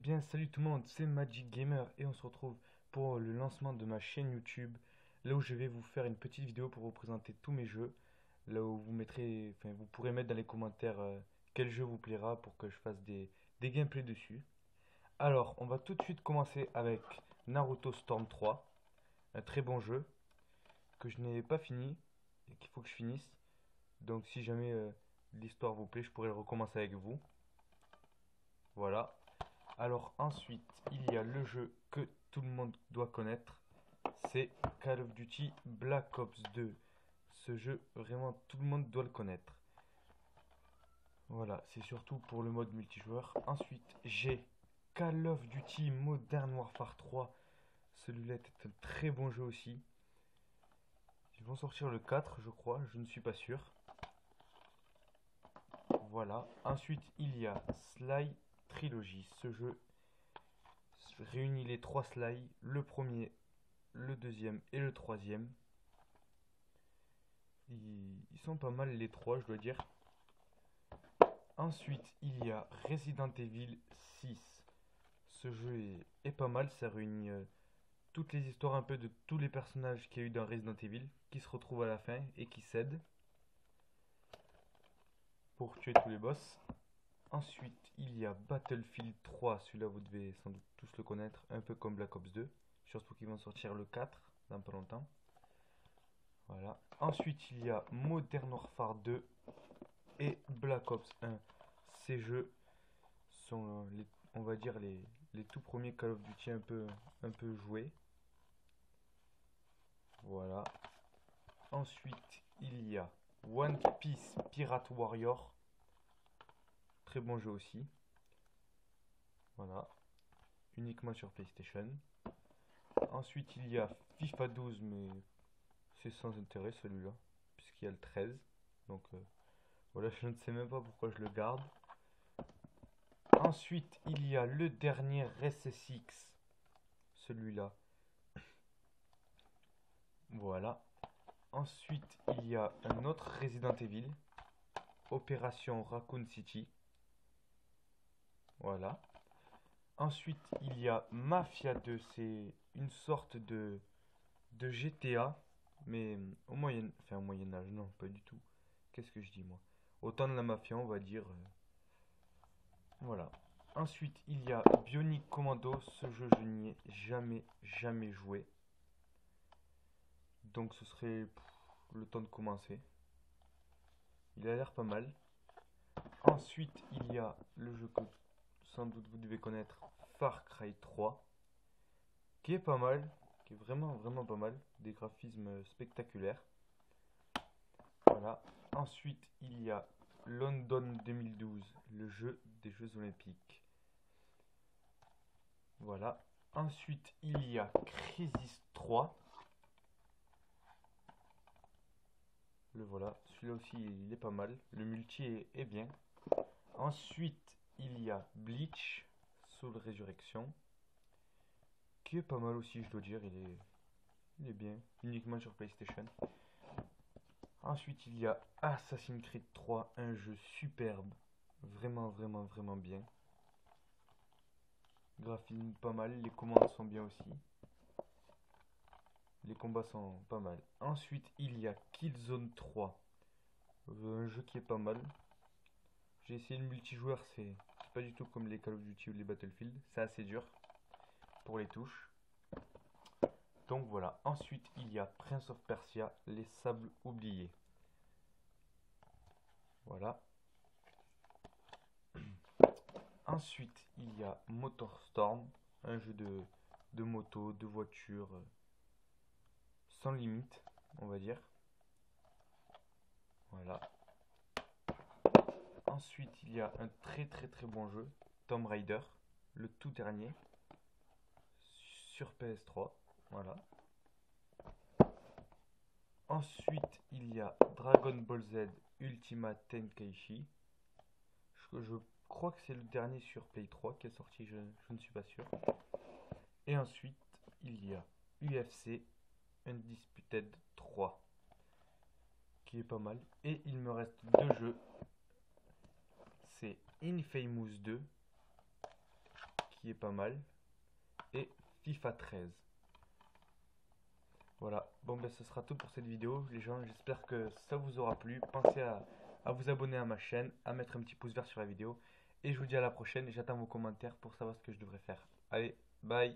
Bien, salut tout le monde, c'est Magic Gamer et on se retrouve pour le lancement de ma chaîne YouTube, là où je vais vous faire une petite vidéo pour vous présenter tous mes jeux, là où vous pourrez mettre dans les commentaires quel jeu vous plaira pour que je fasse des gameplays dessus. Alors, on va tout de suite commencer avec Naruto Storm 3, un très bon jeu que je n'ai pas fini et qu'il faut que je finisse. Donc, si jamais l'histoire vous plaît, je pourrais le recommencer avec vous. Voilà. Alors ensuite, il y a le jeu que tout le monde doit connaître, c'est Call of Duty Black Ops 2. Ce jeu, vraiment, tout le monde doit le connaître. Voilà, c'est surtout pour le mode multijoueur. Ensuite, j'ai Call of Duty Modern Warfare 3. Celui-là est un très bon jeu aussi. Ils vont sortir le 4, je crois, je ne suis pas sûr. Voilà. Ensuite, il y a Sly Trilogy. Ce jeu réunit les trois Sly, le premier, le deuxième et le troisième. Ils sont pas mal les trois, je dois dire. Ensuite, il y a Resident Evil 6. Ce jeu est pas mal, ça réunit toutes les histoires un peu de tous les personnages qu'il y a eu dans Resident Evil qui se retrouvent à la fin et qui s'aident pour tuer tous les boss. Ensuite, il y a Battlefield 3, celui-là vous devez sans doute tous le connaître, un peu comme Black Ops 2, surtout qu'ils vont sortir le 4 dans pas longtemps. Voilà. Ensuite, il y a Modern Warfare 2 et Black Ops 1. Ces jeux sont, on va dire, les tout premiers Call of Duty un peu joués. Voilà. Ensuite, il y a One Piece Pirate Warrior. Très bon jeu aussi. Voilà. Uniquement sur PlayStation. Ensuite, il y a FIFA 12, mais c'est sans intérêt celui-là, puisqu'il y a le 13. Donc voilà, je ne sais même pas pourquoi je le garde. Ensuite, il y a le dernier SSX, celui-là. Voilà. Ensuite, il y a un autre Resident Evil, Opération Raccoon City. Voilà. Ensuite, il y a Mafia 2, c'est une sorte de GTA, mais au Moyen Âge, non, pas du tout. Qu'est-ce que je dis moi? Au temps de la mafia, on va dire. Voilà. Ensuite, il y a Bionic Commando. Ce jeu, je n'y ai jamais joué. Donc, ce serait le temps de commencer. Il a l'air pas mal. Ensuite, il y a le jeu que sans doute vous devez connaître, Far Cry 3, qui est pas mal, qui est vraiment pas mal. Des graphismes spectaculaires. Voilà. Ensuite, il y a London 2012, le jeu des Jeux Olympiques. Voilà. Ensuite, il y a Crisis 3. Le voilà. Celui-là aussi, il est pas mal. Le multi est bien. Ensuite, il y a Bleach, Soul Resurrection, qui est pas mal aussi, je dois dire. Il est bien. Uniquement sur PlayStation. Ensuite, il y a Assassin's Creed 3, un jeu superbe. Vraiment bien. Graphisme pas mal. Les commandes sont bien aussi. Les combats sont pas mal. Ensuite, il y a Killzone 3. Un jeu qui est pas mal. J'ai essayé le multijoueur, c'est pas du tout comme les Call of Duty ou les Battlefield. C'est assez dur pour les touches. Donc voilà. Ensuite, il y a Prince of Persia, les sables oubliés. Voilà. Ensuite, il y a Motorstorm, un jeu de moto, de voiture, sans limite, on va dire. Voilà. Ensuite, il y a un très bon jeu, Tomb Raider, le tout dernier, sur PS3. Voilà. Ensuite, il y a Dragon Ball Z Ultimate Tenkaichi. Je crois que c'est le dernier sur Play 3 qui est sorti, je ne suis pas sûr. Et ensuite, il y a UFC Undisputed 3, qui est pas mal. Et il me reste deux jeux. C'est Infamous 2, qui est pas mal, et FIFA 13. Voilà, bon ben ce sera tout pour cette vidéo les gens, j'espère que ça vous aura plu. Pensez à vous abonner à ma chaîne, à mettre un petit pouce vert sur la vidéo, et je vous dis à la prochaine, et j'attends vos commentaires pour savoir ce que je devrais faire. Allez, bye!